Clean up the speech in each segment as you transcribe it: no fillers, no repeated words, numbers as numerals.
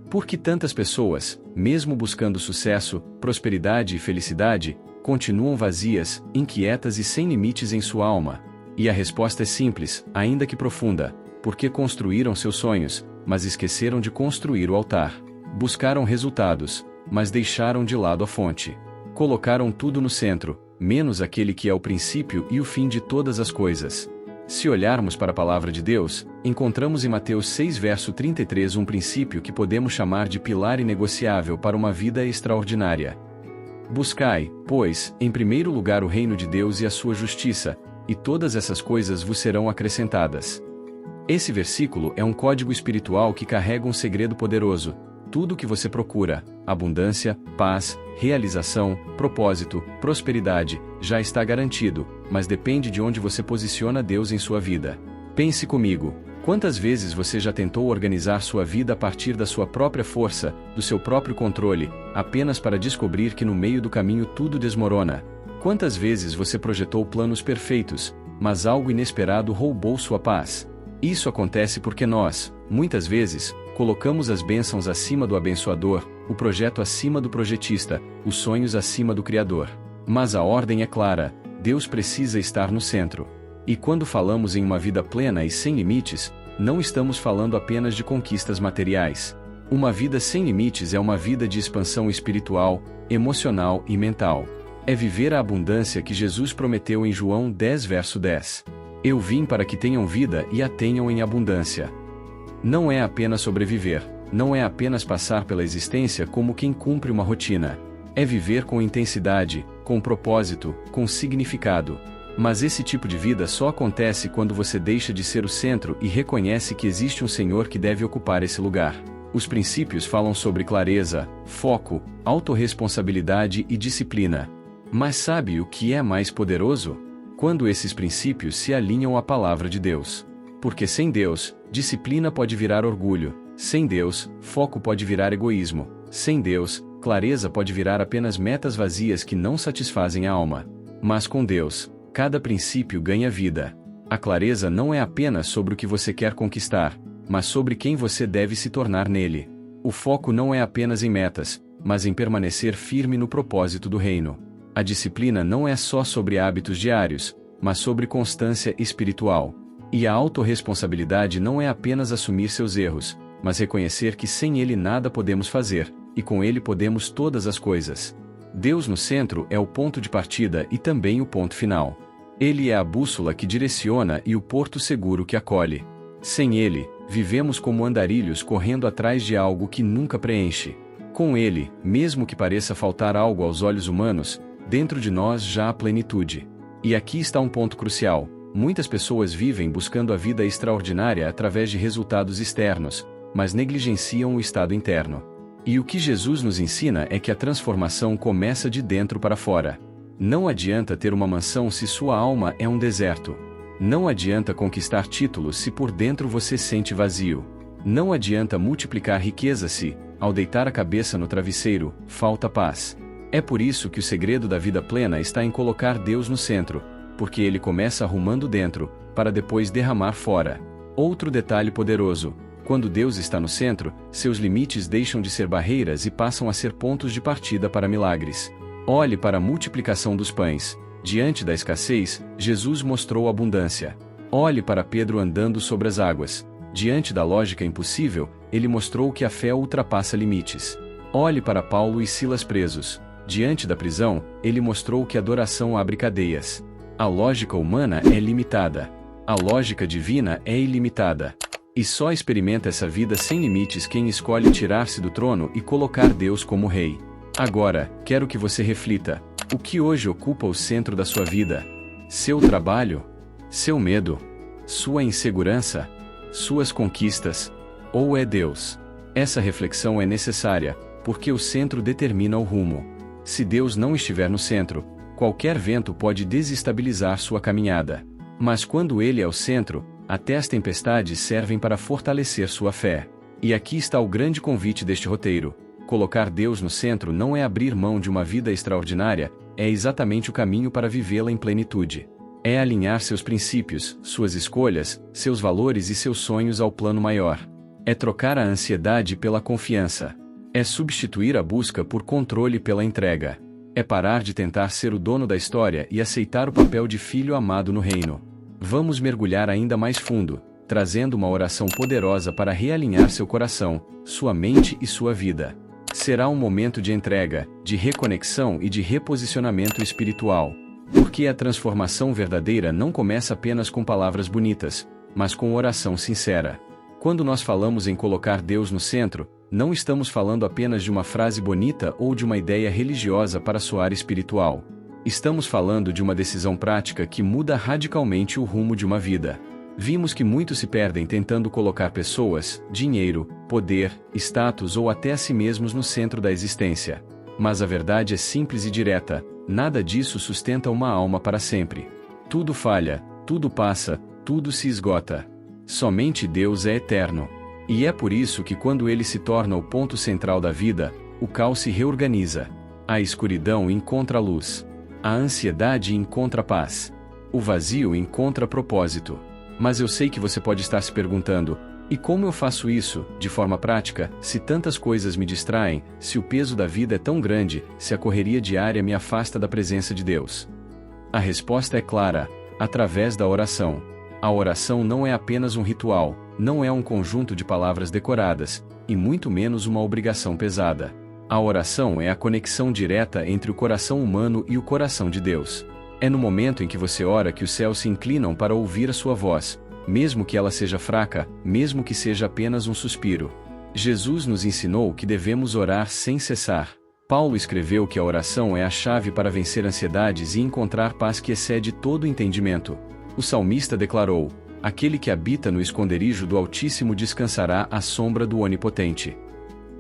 Por que tantas pessoas, mesmo buscando sucesso, prosperidade e felicidade, continuam vazias, inquietas e sem limites em sua alma? E a resposta é simples, ainda que profunda: porque construíram seus sonhos, mas esqueceram de construir o altar. Buscaram resultados, mas deixaram de lado a fonte. Colocaram tudo no centro, menos aquele que é o princípio e o fim de todas as coisas. Se olharmos para a palavra de Deus, encontramos em Mateus 6 verso 33 um princípio que podemos chamar de pilar inegociável para uma vida extraordinária. Buscai, pois, em primeiro lugar o reino de Deus e a sua justiça, e todas essas coisas vos serão acrescentadas. Esse versículo é um código espiritual que carrega um segredo poderoso. Tudo o que você procura, abundância, paz, realização, propósito, prosperidade, já está garantido, mas depende de onde você posiciona Deus em sua vida. Pense comigo, quantas vezes você já tentou organizar sua vida a partir da sua própria força, do seu próprio controle, apenas para descobrir que no meio do caminho tudo desmorona? Quantas vezes você projetou planos perfeitos, mas algo inesperado roubou sua paz? Isso acontece porque nós, muitas vezes, colocamos as bênçãos acima do abençoador, o projeto acima do projetista, os sonhos acima do Criador. Mas a ordem é clara: Deus precisa estar no centro. E quando falamos em uma vida plena e sem limites, não estamos falando apenas de conquistas materiais. Uma vida sem limites é uma vida de expansão espiritual, emocional e mental. É viver a abundância que Jesus prometeu em João 10 verso 10. Eu vim para que tenham vida e a tenham em abundância. Não é apenas sobreviver, não é apenas passar pela existência como quem cumpre uma rotina. É viver com intensidade, com propósito, com significado. Mas esse tipo de vida só acontece quando você deixa de ser o centro e reconhece que existe um Senhor que deve ocupar esse lugar. Os princípios falam sobre clareza, foco, autorresponsabilidade e disciplina. Mas sabe o que é mais poderoso? Quando esses princípios se alinham à palavra de Deus. Porque sem Deus, disciplina pode virar orgulho. Sem Deus, foco pode virar egoísmo. Sem Deus, clareza pode virar apenas metas vazias que não satisfazem a alma. Mas com Deus, cada princípio ganha vida. A clareza não é apenas sobre o que você quer conquistar, mas sobre quem você deve se tornar nele. O foco não é apenas em metas, mas em permanecer firme no propósito do reino. A disciplina não é só sobre hábitos diários, mas sobre constância espiritual. E a autorresponsabilidade não é apenas assumir seus erros, mas reconhecer que sem ele nada podemos fazer, e com ele podemos todas as coisas. Deus no centro é o ponto de partida e também o ponto final. Ele é a bússola que direciona e o porto seguro que acolhe. Sem ele, vivemos como andarilhos correndo atrás de algo que nunca preenche. Com ele, mesmo que pareça faltar algo aos olhos humanos, dentro de nós já há plenitude. E aqui está um ponto crucial: muitas pessoas vivem buscando a vida extraordinária através de resultados externos, mas negligenciam o estado interno. E o que Jesus nos ensina é que a transformação começa de dentro para fora. Não adianta ter uma mansão se sua alma é um deserto. Não adianta conquistar títulos se por dentro você sente vazio. Não adianta multiplicar riqueza se, ao deitar a cabeça no travesseiro, falta paz. É por isso que o segredo da vida plena está em colocar Deus no centro, porque ele começa arrumando dentro, para depois derramar fora. Outro detalhe poderoso: quando Deus está no centro, seus limites deixam de ser barreiras e passam a ser pontos de partida para milagres. Olhe para a multiplicação dos pães. Diante da escassez, Jesus mostrou abundância. Olhe para Pedro andando sobre as águas. Diante da lógica impossível, ele mostrou que a fé ultrapassa limites. Olhe para Paulo e Silas presos. Diante da prisão, ele mostrou que a adoração abre cadeias. A lógica humana é limitada. A lógica divina é ilimitada. E só experimenta essa vida sem limites quem escolhe tirar-se do trono e colocar Deus como rei. Agora, quero que você reflita: o que hoje ocupa o centro da sua vida? Seu trabalho? Seu medo? Sua insegurança? Suas conquistas? Ou é Deus? Essa reflexão é necessária, porque o centro determina o rumo. Se Deus não estiver no centro, qualquer vento pode desestabilizar sua caminhada. Mas quando ele é o centro, até as tempestades servem para fortalecer sua fé. E aqui está o grande convite deste roteiro: colocar Deus no centro não é abrir mão de uma vida extraordinária, é exatamente o caminho para vivê-la em plenitude. É alinhar seus princípios, suas escolhas, seus valores e seus sonhos ao plano maior. É trocar a ansiedade pela confiança. É substituir a busca por controle pela entrega. É parar de tentar ser o dono da história e aceitar o papel de filho amado no reino. Vamos mergulhar ainda mais fundo, trazendo uma oração poderosa para realinhar seu coração, sua mente e sua vida. Será um momento de entrega, de reconexão e de reposicionamento espiritual. Porque a transformação verdadeira não começa apenas com palavras bonitas, mas com oração sincera. Quando nós falamos em colocar Deus no centro, não estamos falando apenas de uma frase bonita ou de uma ideia religiosa para soar espiritual. Estamos falando de uma decisão prática que muda radicalmente o rumo de uma vida. Vimos que muitos se perdem tentando colocar pessoas, dinheiro, poder, status ou até a si mesmos no centro da existência. Mas a verdade é simples e direta: nada disso sustenta uma alma para sempre. Tudo falha, tudo passa, tudo se esgota. Somente Deus é eterno. E é por isso que quando Ele se torna o ponto central da vida, o caos se reorganiza. A escuridão encontra luz. A ansiedade encontra paz. O vazio encontra propósito. Mas eu sei que você pode estar se perguntando: e como eu faço isso, de forma prática, se tantas coisas me distraem, se o peso da vida é tão grande, se a correria diária me afasta da presença de Deus? A resposta é clara: através da oração. A oração não é apenas um ritual, não é um conjunto de palavras decoradas, e muito menos uma obrigação pesada. A oração é a conexão direta entre o coração humano e o coração de Deus. É no momento em que você ora que os céus se inclinam para ouvir a sua voz, mesmo que ela seja fraca, mesmo que seja apenas um suspiro. Jesus nos ensinou que devemos orar sem cessar. Paulo escreveu que a oração é a chave para vencer ansiedades e encontrar paz que excede todo entendimento. O salmista declarou: aquele que habita no esconderijo do Altíssimo descansará à sombra do Onipotente.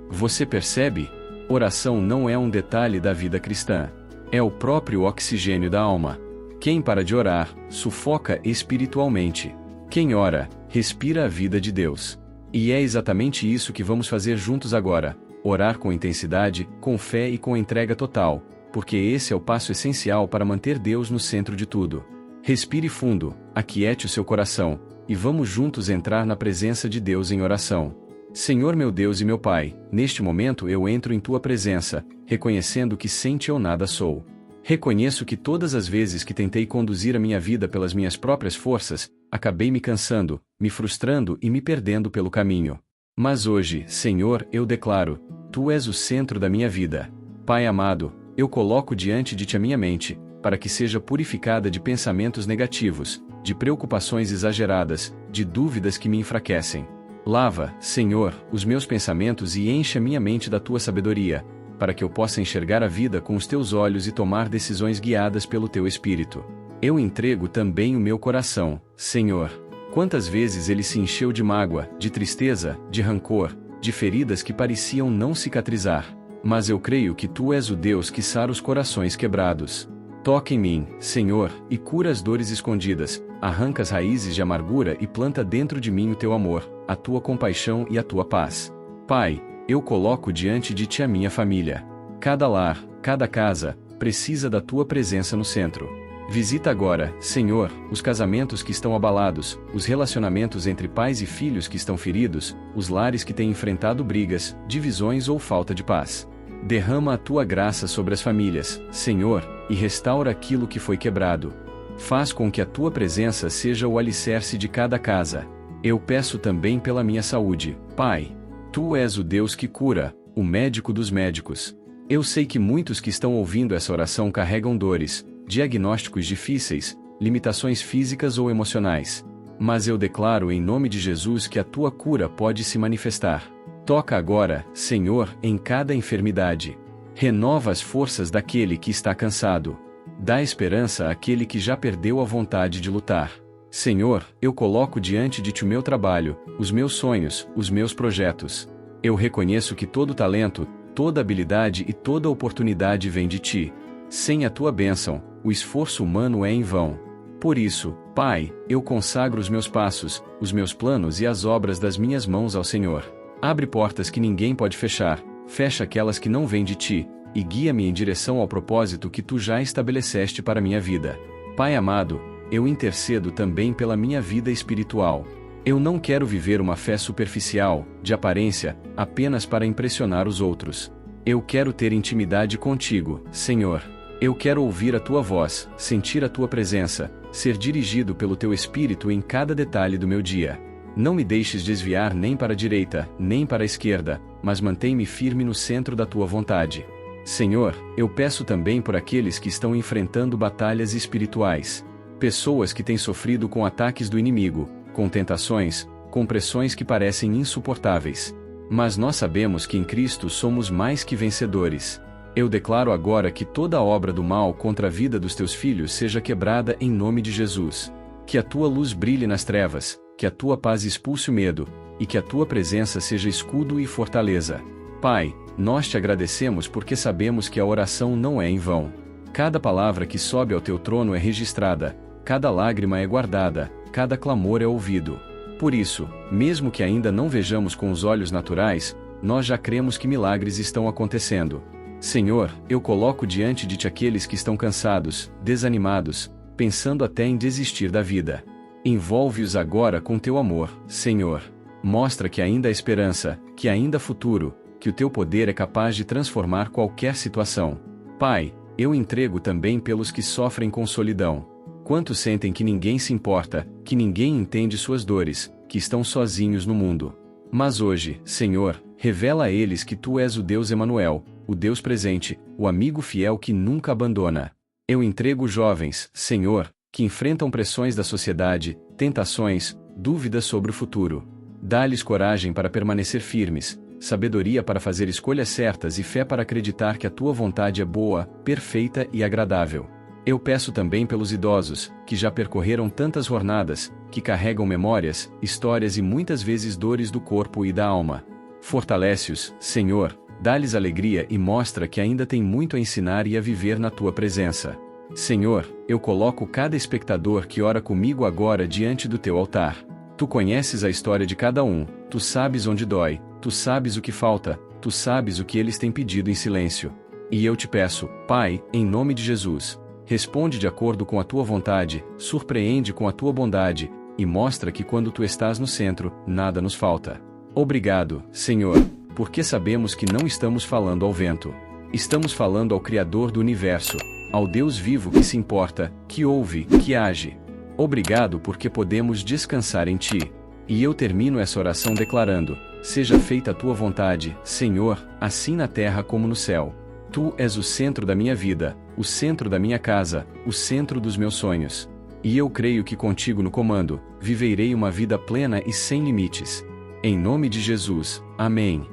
Você percebe? Oração não é um detalhe da vida cristã. É o próprio oxigênio da alma. Quem para de orar, sufoca espiritualmente. Quem ora, respira a vida de Deus. E é exatamente isso que vamos fazer juntos agora: orar com intensidade, com fé e com entrega total, porque esse é o passo essencial para manter Deus no centro de tudo. Respire fundo, aquiete o seu coração, e vamos juntos entrar na presença de Deus em oração. Senhor meu Deus e meu Pai, neste momento eu entro em Tua presença, reconhecendo que sem Ti eu nada sou. Reconheço que todas as vezes que tentei conduzir a minha vida pelas minhas próprias forças, acabei me cansando, me frustrando e me perdendo pelo caminho. Mas hoje, Senhor, eu declaro: Tu és o centro da minha vida. Pai amado, eu coloco diante de Ti a minha mente, para que seja purificada de pensamentos negativos, de preocupações exageradas, de dúvidas que me enfraquecem. Lava, Senhor, os meus pensamentos e encha minha mente da Tua sabedoria, para que eu possa enxergar a vida com os Teus olhos e tomar decisões guiadas pelo Teu Espírito. Eu entrego também o meu coração, Senhor. Quantas vezes ele se encheu de mágoa, de tristeza, de rancor, de feridas que pareciam não cicatrizar. Mas eu creio que Tu és o Deus que sara os corações quebrados. Toca em mim, Senhor, e cura as dores escondidas, arranca as raízes de amargura e planta dentro de mim o Teu amor, a Tua compaixão e a Tua paz. Pai, eu coloco diante de Ti a minha família. Cada lar, cada casa, precisa da Tua presença no centro. Visita agora, Senhor, os casamentos que estão abalados, os relacionamentos entre pais e filhos que estão feridos, os lares que têm enfrentado brigas, divisões ou falta de paz. Derrama a Tua graça sobre as famílias, Senhor, e restaura aquilo que foi quebrado. Faz com que a Tua presença seja o alicerce de cada casa. Eu peço também pela minha saúde, Pai. Tu és o Deus que cura, o médico dos médicos. Eu sei que muitos que estão ouvindo essa oração carregam dores, diagnósticos difíceis, limitações físicas ou emocionais. Mas eu declaro em nome de Jesus que a Tua cura pode se manifestar. Toca agora, Senhor, em cada enfermidade. Renova as forças daquele que está cansado. Dá esperança àquele que já perdeu a vontade de lutar. Senhor, eu coloco diante de Ti o meu trabalho, os meus sonhos, os meus projetos. Eu reconheço que todo talento, toda habilidade e toda oportunidade vem de Ti. Sem a Tua bênção, o esforço humano é em vão. Por isso, Pai, eu consagro os meus passos, os meus planos e as obras das minhas mãos ao Senhor. Abre portas que ninguém pode fechar, fecha aquelas que não vêm de Ti, e guia-me em direção ao propósito que Tu já estabeleceste para minha vida. Pai amado, eu intercedo também pela minha vida espiritual. Eu não quero viver uma fé superficial, de aparência, apenas para impressionar os outros. Eu quero ter intimidade contigo, Senhor. Eu quero ouvir a tua voz, sentir a tua presença, ser dirigido pelo teu Espírito em cada detalhe do meu dia. Não me deixes desviar nem para a direita, nem para a esquerda, mas mantém-me firme no centro da tua vontade. Senhor, eu peço também por aqueles que estão enfrentando batalhas espirituais. Pessoas que têm sofrido com ataques do inimigo, com tentações, com pressões que parecem insuportáveis. Mas nós sabemos que em Cristo somos mais que vencedores. Eu declaro agora que toda obra do mal contra a vida dos teus filhos seja quebrada em nome de Jesus. Que a tua luz brilhe nas trevas, que a tua paz expulse o medo, e que a tua presença seja escudo e fortaleza. Pai, nós te agradecemos porque sabemos que a oração não é em vão. Cada palavra que sobe ao teu trono é registrada, cada lágrima é guardada, cada clamor é ouvido. Por isso, mesmo que ainda não vejamos com os olhos naturais, nós já cremos que milagres estão acontecendo. Senhor, eu coloco diante de ti aqueles que estão cansados, desanimados, pensando até em desistir da vida. Envolve-os agora com teu amor, Senhor. Mostra que ainda há esperança, que ainda há futuro, que o teu poder é capaz de transformar qualquer situação. Pai, eu entrego também pelos que sofrem com solidão. Quantos sentem que ninguém se importa, que ninguém entende suas dores, que estão sozinhos no mundo. Mas hoje, Senhor, revela a eles que tu és o Deus Emanuel, o Deus presente, o amigo fiel que nunca abandona. Eu entrego os jovens, Senhor, que enfrentam pressões da sociedade, tentações, dúvidas sobre o futuro. Dá-lhes coragem para permanecer firmes, sabedoria para fazer escolhas certas e fé para acreditar que a tua vontade é boa, perfeita e agradável. Eu peço também pelos idosos, que já percorreram tantas jornadas, que carregam memórias, histórias e muitas vezes dores do corpo e da alma. Fortalece-os, Senhor, dá-lhes alegria e mostra que ainda tem muito a ensinar e a viver na tua presença. Senhor, eu coloco cada espectador que ora comigo agora diante do teu altar. Tu conheces a história de cada um, tu sabes onde dói, tu sabes o que falta, tu sabes o que eles têm pedido em silêncio. E eu te peço, Pai, em nome de Jesus, responde de acordo com a tua vontade, surpreende com a tua bondade, e mostra que quando tu estás no centro, nada nos falta. Obrigado, Senhor, porque sabemos que não estamos falando ao vento. Estamos falando ao Criador do Universo, ao Deus vivo que se importa, que ouve, que age. Obrigado porque podemos descansar em ti. E eu termino essa oração declarando: seja feita a tua vontade, Senhor, assim na terra como no céu. Tu és o centro da minha vida, o centro da minha casa, o centro dos meus sonhos. E eu creio que contigo no comando, viverei uma vida plena e sem limites. Em nome de Jesus, amém.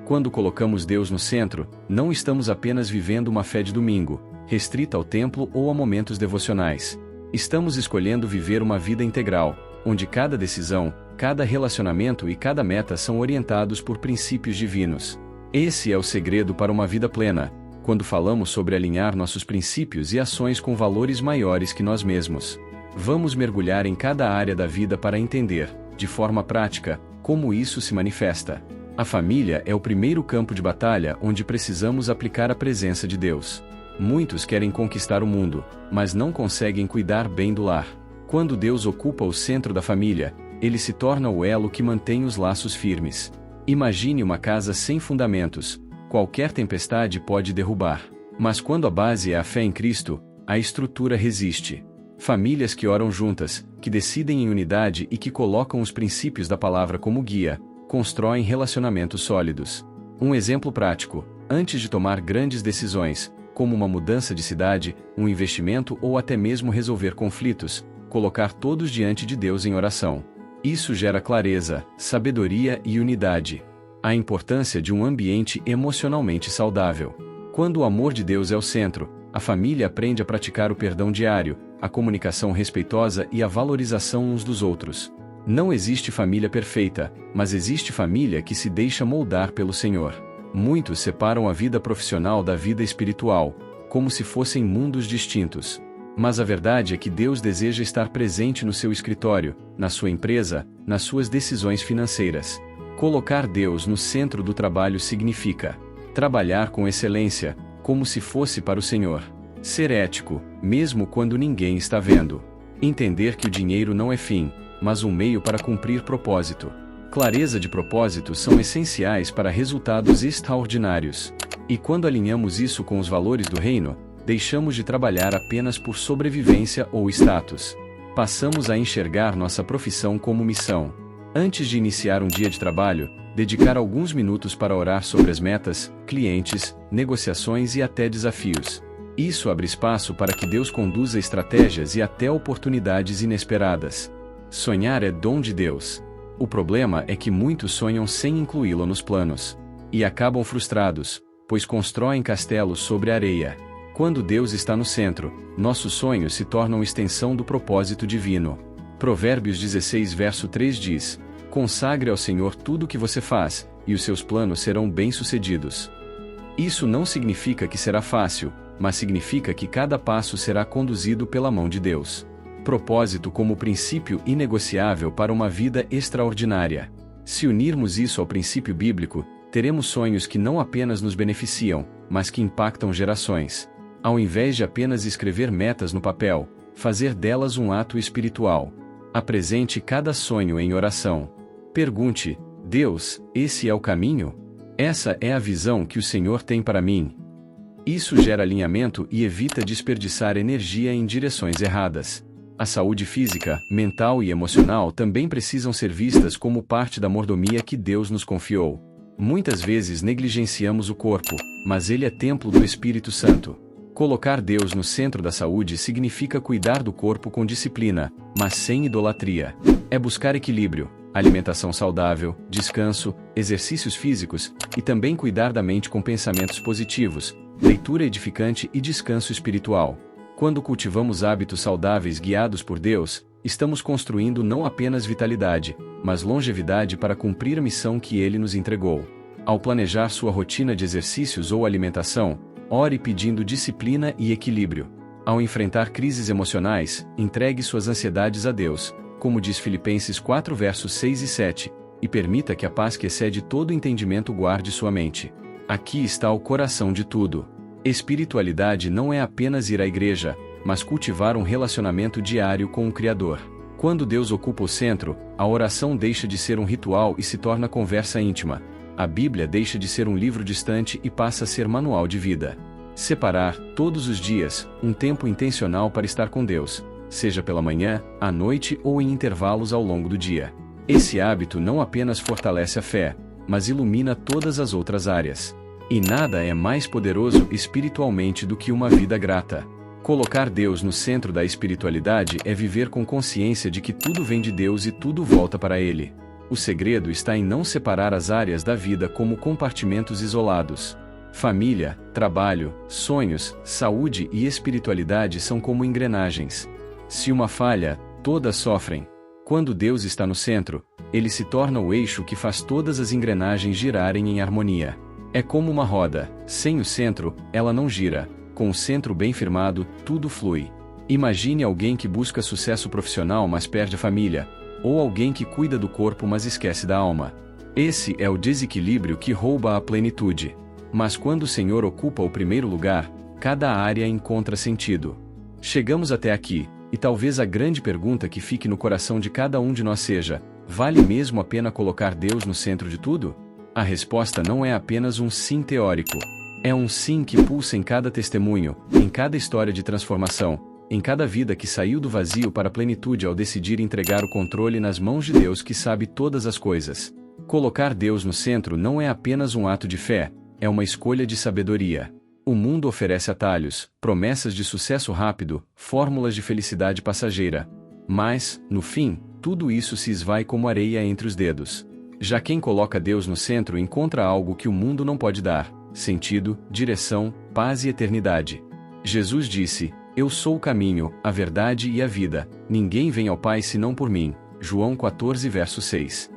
Quando colocamos Deus no centro, não estamos apenas vivendo uma fé de domingo, restrita ao templo ou a momentos devocionais. Estamos escolhendo viver uma vida integral, onde cada decisão, cada relacionamento e cada meta são orientados por princípios divinos. Esse é o segredo para uma vida plena, quando falamos sobre alinhar nossos princípios e ações com valores maiores que nós mesmos. Vamos mergulhar em cada área da vida para entender, de forma prática, como isso se manifesta. A família é o primeiro campo de batalha onde precisamos aplicar a presença de Deus. Muitos querem conquistar o mundo, mas não conseguem cuidar bem do lar. Quando Deus ocupa o centro da família, ele se torna o elo que mantém os laços firmes. Imagine uma casa sem fundamentos. Qualquer tempestade pode derrubar. Mas quando a base é a fé em Cristo, a estrutura resiste. Famílias que oram juntas, que decidem em unidade e que colocam os princípios da palavra como guia, constroem relacionamentos sólidos. Um exemplo prático: antes de tomar grandes decisões, como uma mudança de cidade, um investimento ou até mesmo resolver conflitos, colocar todos diante de Deus em oração. Isso gera clareza, sabedoria e unidade. A importância de um ambiente emocionalmente saudável. Quando o amor de Deus é o centro, a família aprende a praticar o perdão diário, a comunicação respeitosa e a valorização uns dos outros. Não existe família perfeita, mas existe família que se deixa moldar pelo Senhor. Muitos separam a vida profissional da vida espiritual, como se fossem mundos distintos. Mas a verdade é que Deus deseja estar presente no seu escritório, na sua empresa, nas suas decisões financeiras. Colocar Deus no centro do trabalho significa trabalhar com excelência, como se fosse para o Senhor. Ser ético, mesmo quando ninguém está vendo. Entender que o dinheiro não é fim, mas um meio para cumprir propósito. Clareza de propósito são essenciais para resultados extraordinários. E quando alinhamos isso com os valores do reino, deixamos de trabalhar apenas por sobrevivência ou status. Passamos a enxergar nossa profissão como missão. Antes de iniciar um dia de trabalho, dedicar alguns minutos para orar sobre as metas, clientes, negociações e até desafios. Isso abre espaço para que Deus conduza estratégias e até oportunidades inesperadas. Sonhar é dom de Deus. O problema é que muitos sonham sem incluí-lo nos planos. E acabam frustrados, pois constroem castelos sobre a areia. Quando Deus está no centro, nossos sonhos se tornam extensão do propósito divino. Provérbios 16 verso 3 diz: consagre ao Senhor tudo o que você faz, e os seus planos serão bem-sucedidos. Isso não significa que será fácil, mas significa que cada passo será conduzido pela mão de Deus. Propósito como princípio inegociável para uma vida extraordinária. Se unirmos isso ao princípio bíblico, teremos sonhos que não apenas nos beneficiam, mas que impactam gerações. Ao invés de apenas escrever metas no papel, fazer delas um ato espiritual. Apresente cada sonho em oração. Pergunte: Deus, esse é o caminho? Essa é a visão que o Senhor tem para mim? Isso gera alinhamento e evita desperdiçar energia em direções erradas. A saúde física, mental e emocional também precisam ser vistas como parte da mordomia que Deus nos confiou. Muitas vezes negligenciamos o corpo, mas ele é templo do Espírito Santo. Colocar Deus no centro da saúde significa cuidar do corpo com disciplina, mas sem idolatria. É buscar equilíbrio, alimentação saudável, descanso, exercícios físicos, e também cuidar da mente com pensamentos positivos, leitura edificante e descanso espiritual. Quando cultivamos hábitos saudáveis guiados por Deus, estamos construindo não apenas vitalidade, mas longevidade para cumprir a missão que Ele nos entregou. Ao planejar sua rotina de exercícios ou alimentação, ore pedindo disciplina e equilíbrio. Ao enfrentar crises emocionais, entregue suas ansiedades a Deus, como diz Filipenses 4 versos 6 e 7, e permita que a paz que excede todo entendimento guarde sua mente. Aqui está o coração de tudo. Espiritualidade não é apenas ir à igreja, mas cultivar um relacionamento diário com o Criador. Quando Deus ocupa o centro, a oração deixa de ser um ritual e se torna conversa íntima. A Bíblia deixa de ser um livro distante e passa a ser manual de vida. Separar, todos os dias, um tempo intencional para estar com Deus, seja pela manhã, à noite ou em intervalos ao longo do dia. Esse hábito não apenas fortalece a fé, mas ilumina todas as outras áreas. E nada é mais poderoso espiritualmente do que uma vida grata. Colocar Deus no centro da espiritualidade é viver com consciência de que tudo vem de Deus e tudo volta para Ele. O segredo está em não separar as áreas da vida como compartimentos isolados. Família, trabalho, sonhos, saúde e espiritualidade são como engrenagens. Se uma falha, todas sofrem. Quando Deus está no centro, Ele se torna o eixo que faz todas as engrenagens girarem em harmonia. É como uma roda, sem o centro, ela não gira. Com o centro bem firmado, tudo flui. Imagine alguém que busca sucesso profissional mas perde a família, ou alguém que cuida do corpo mas esquece da alma. Esse é o desequilíbrio que rouba a plenitude. Mas quando o Senhor ocupa o primeiro lugar, cada área encontra sentido. Chegamos até aqui, e talvez a grande pergunta que fique no coração de cada um de nós seja: vale mesmo a pena colocar Deus no centro de tudo? A resposta não é apenas um sim teórico. É um sim que pulsa em cada testemunho, em cada história de transformação, em cada vida que saiu do vazio para a plenitude ao decidir entregar o controle nas mãos de Deus que sabe todas as coisas. Colocar Deus no centro não é apenas um ato de fé, é uma escolha de sabedoria. O mundo oferece atalhos, promessas de sucesso rápido, fórmulas de felicidade passageira. Mas, no fim, tudo isso se esvai como areia entre os dedos. Já quem coloca Deus no centro encontra algo que o mundo não pode dar: sentido, direção, paz e eternidade. Jesus disse: Eu sou o caminho, a verdade e a vida, ninguém vem ao Pai senão por mim. João 14 verso 6.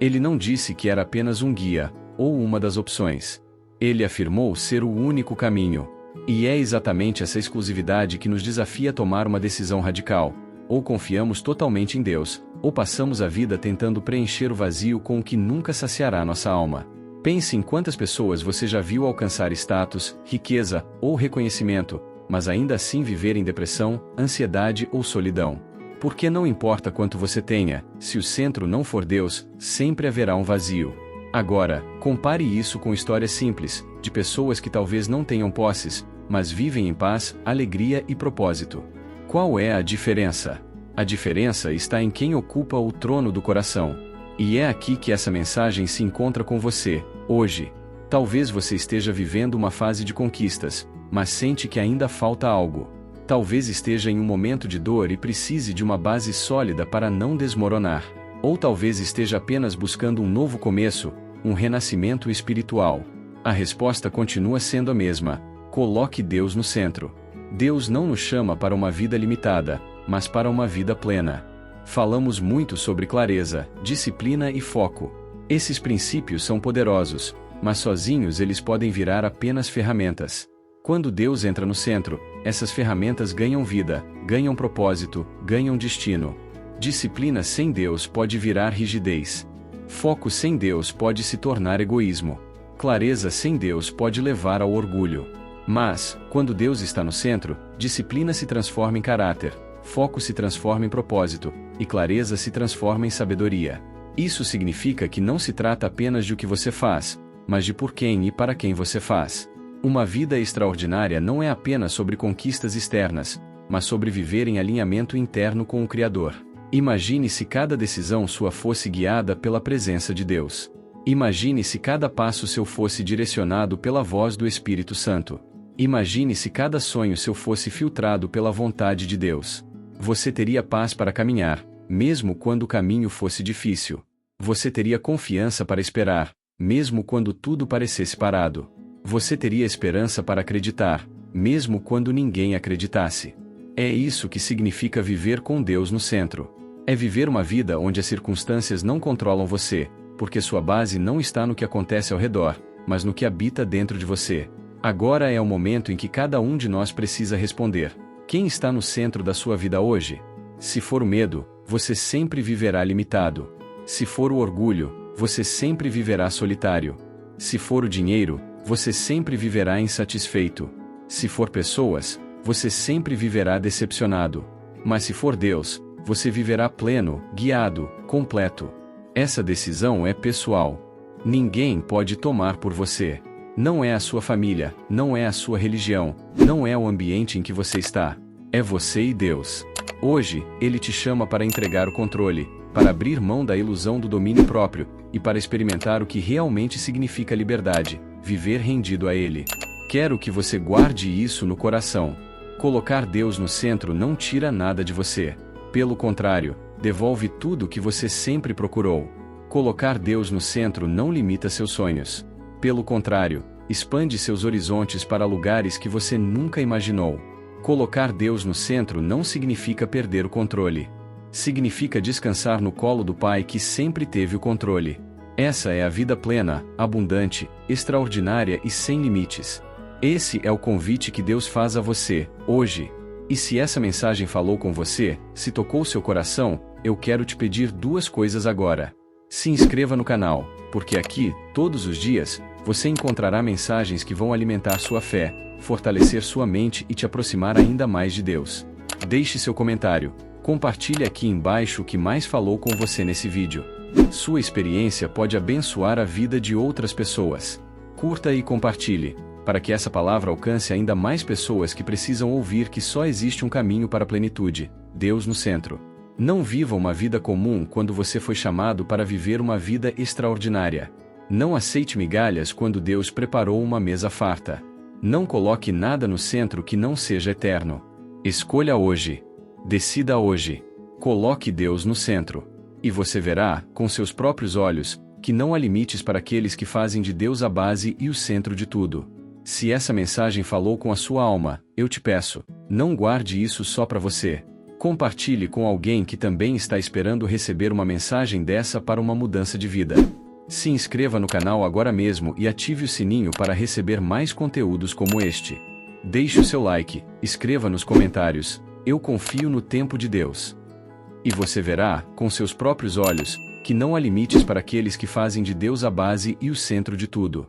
Ele não disse que era apenas um guia, ou uma das opções. Ele afirmou ser o único caminho. E é exatamente essa exclusividade que nos desafia a tomar uma decisão radical. Ou confiamos totalmente em Deus, ou passamos a vida tentando preencher o vazio com o que nunca saciará nossa alma. Pense em quantas pessoas você já viu alcançar status, riqueza ou reconhecimento, mas ainda assim viver em depressão, ansiedade ou solidão. Porque não importa quanto você tenha, se o centro não for Deus, sempre haverá um vazio. Agora, compare isso com histórias simples, de pessoas que talvez não tenham posses, mas vivem em paz, alegria e propósito. Qual é a diferença? A diferença está em quem ocupa o trono do coração. E é aqui que essa mensagem se encontra com você, hoje. Talvez você esteja vivendo uma fase de conquistas, mas sente que ainda falta algo. Talvez esteja em um momento de dor e precise de uma base sólida para não desmoronar. Ou talvez esteja apenas buscando um novo começo, um renascimento espiritual. A resposta continua sendo a mesma: coloque Deus no centro. Deus não nos chama para uma vida limitada, mas para uma vida plena. Falamos muito sobre clareza, disciplina e foco. Esses princípios são poderosos, mas sozinhos eles podem virar apenas ferramentas. Quando Deus entra no centro, essas ferramentas ganham vida, ganham propósito, ganham destino. Disciplina sem Deus pode virar rigidez. Foco sem Deus pode se tornar egoísmo. Clareza sem Deus pode levar ao orgulho. Mas, quando Deus está no centro, disciplina se transforma em caráter, foco se transforma em propósito, e clareza se transforma em sabedoria. Isso significa que não se trata apenas de o que você faz, mas de por quem e para quem você faz. Uma vida extraordinária não é apenas sobre conquistas externas, mas sobre viver em alinhamento interno com o Criador. Imagine se cada decisão sua fosse guiada pela presença de Deus. Imagine se cada passo seu fosse direcionado pela voz do Espírito Santo. Imagine se cada sonho seu fosse filtrado pela vontade de Deus. Você teria paz para caminhar, mesmo quando o caminho fosse difícil. Você teria confiança para esperar, mesmo quando tudo parecesse parado. Você teria esperança para acreditar, mesmo quando ninguém acreditasse. É isso que significa viver com Deus no centro. É viver uma vida onde as circunstâncias não controlam você, porque sua base não está no que acontece ao redor, mas no que habita dentro de você. Agora é o momento em que cada um de nós precisa responder: quem está no centro da sua vida hoje? Se for o medo, você sempre viverá limitado. Se for o orgulho, você sempre viverá solitário. Se for o dinheiro, você sempre viverá insatisfeito. Se for pessoas, você sempre viverá decepcionado. Mas se for Deus, você viverá pleno, guiado, completo. Essa decisão é pessoal. Ninguém pode tomar por você. Não é a sua família, não é a sua religião, não é o ambiente em que você está. É você e Deus. Hoje, Ele te chama para entregar o controle, para abrir mão da ilusão do domínio próprio, e para experimentar o que realmente significa liberdade, viver rendido a Ele. Quero que você guarde isso no coração. Colocar Deus no centro não tira nada de você. Pelo contrário, devolve tudo o que você sempre procurou. Colocar Deus no centro não limita seus sonhos. Pelo contrário, expande seus horizontes para lugares que você nunca imaginou. Colocar Deus no centro não significa perder o controle. Significa descansar no colo do Pai que sempre teve o controle. Essa é a vida plena, abundante, extraordinária e sem limites. Esse é o convite que Deus faz a você, hoje. E se essa mensagem falou com você, se tocou seu coração, eu quero te pedir duas coisas agora. Se inscreva no canal, porque aqui, todos os dias, você encontrará mensagens que vão alimentar sua fé, fortalecer sua mente e te aproximar ainda mais de Deus. Deixe seu comentário. Compartilhe aqui embaixo o que mais falou com você nesse vídeo. Sua experiência pode abençoar a vida de outras pessoas. Curta e compartilhe, para que essa palavra alcance ainda mais pessoas que precisam ouvir que só existe um caminho para a plenitude: Deus no centro. Não viva uma vida comum quando você foi chamado para viver uma vida extraordinária. Não aceite migalhas quando Deus preparou uma mesa farta. Não coloque nada no centro que não seja eterno. Escolha hoje. Decida hoje. Coloque Deus no centro. E você verá, com seus próprios olhos, que não há limites para aqueles que fazem de Deus a base e o centro de tudo. Se essa mensagem falou com a sua alma, eu te peço, não guarde isso só para você. Compartilhe com alguém que também está esperando receber uma mensagem dessa para uma mudança de vida. Se inscreva no canal agora mesmo e ative o sininho para receber mais conteúdos como este. Deixe o seu like, escreva nos comentários: eu confio no tempo de Deus. E você verá, com seus próprios olhos, que não há limites para aqueles que fazem de Deus a base e o centro de tudo.